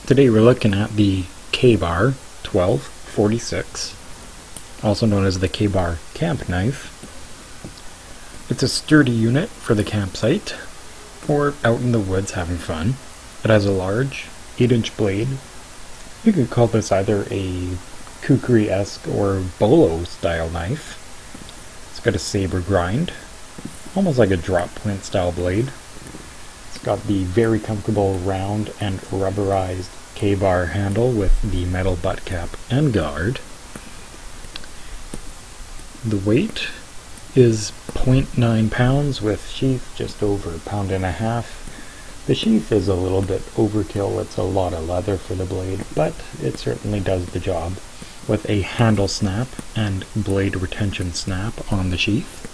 Today we're looking at the Kabar 1246, also known as the Kabar camp knife. It's a sturdy unit for the campsite or out in the woods having fun. It has a large 8-inch blade. You could call this either a kukri-esque or bolo style knife. It's got a saber grind, almost like a drop point style blade. It's got the very comfortable round and rubberized Kabar handle with the metal butt cap and guard. The weight is 0.9 pounds with sheath just over a pound and a half. The sheath is a little bit overkill. It's a lot of leather for the blade, but it certainly does the job with a handle snap and blade retention snap on the sheath.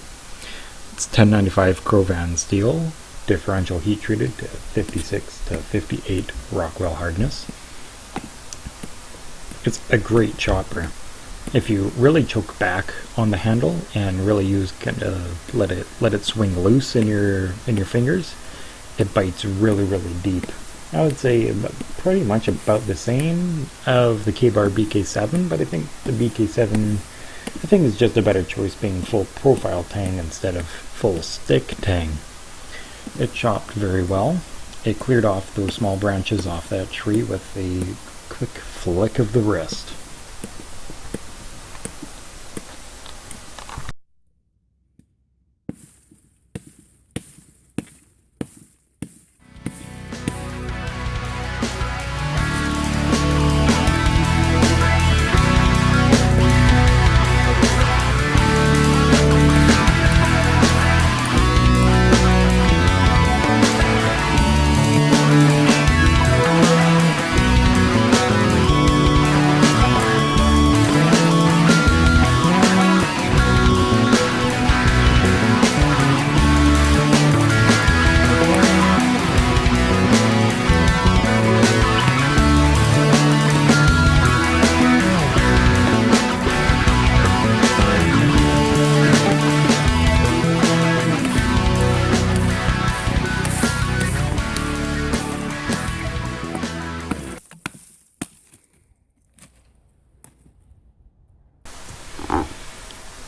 It's 1095 Krovan steel, differential heat treated to 56 to 58 Rockwell hardness. It's a great chopper. If you really choke back on the handle and really let it swing loose in your fingers, it bites really deep. I would say pretty much about the same of the Kabar BK7, but I think the BK7 is just a better choice being full profile tang instead of full stick tang. It chopped very well. It cleared off those small branches off that tree with a quick flick of the wrist.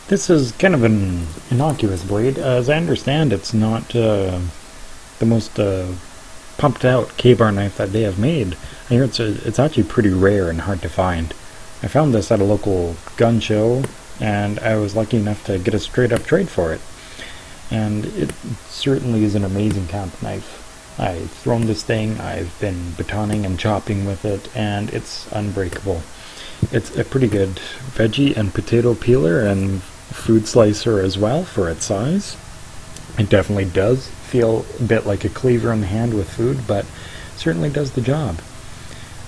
This is kind of an innocuous blade. As I understand, it's not the most pumped out Kabar knife that they have made. I hear it's actually pretty rare and hard to find. I found this at a local gun show, and I was lucky enough to get a straight up trade for it. And it certainly is an amazing camp knife. I've thrown this thing, I've been batoning and chopping with it, and it's unbreakable. It's a pretty good veggie and potato peeler and food slicer as well for its size. It definitely does feel a bit like a cleaver in the hand with food, but certainly does the job.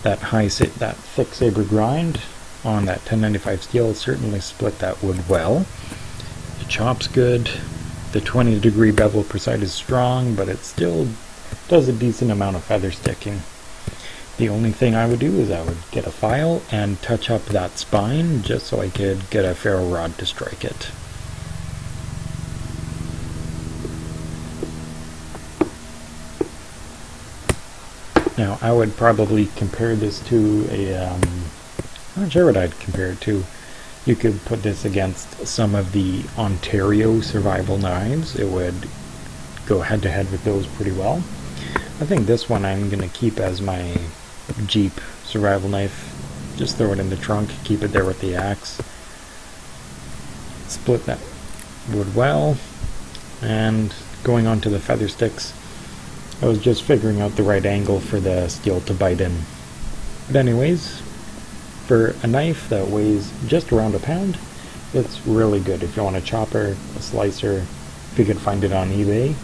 That thick saber grind on that 1095 steel certainly split that wood well. It chops good. The 20-degree bevel per side is strong, but it still does a decent amount of feather sticking. The only thing I would do is I would get a file and touch up that spine just so I could get a ferro rod to strike it. Now I would probably compare this to I'm not sure what I'd compare it to. You could put this against some of the Ontario survival knives. It would go head to head with those pretty well. I think this one I'm going to keep as my Jeep survival knife. Just throw it in the trunk, keep it there with the axe. Split that wood well, and going on to the feather sticks, I was just figuring out the right angle for the steel to bite in. But anyways, for a knife that weighs just around a pound, it's really good. If you want a chopper, a slicer, if you can find it on eBay,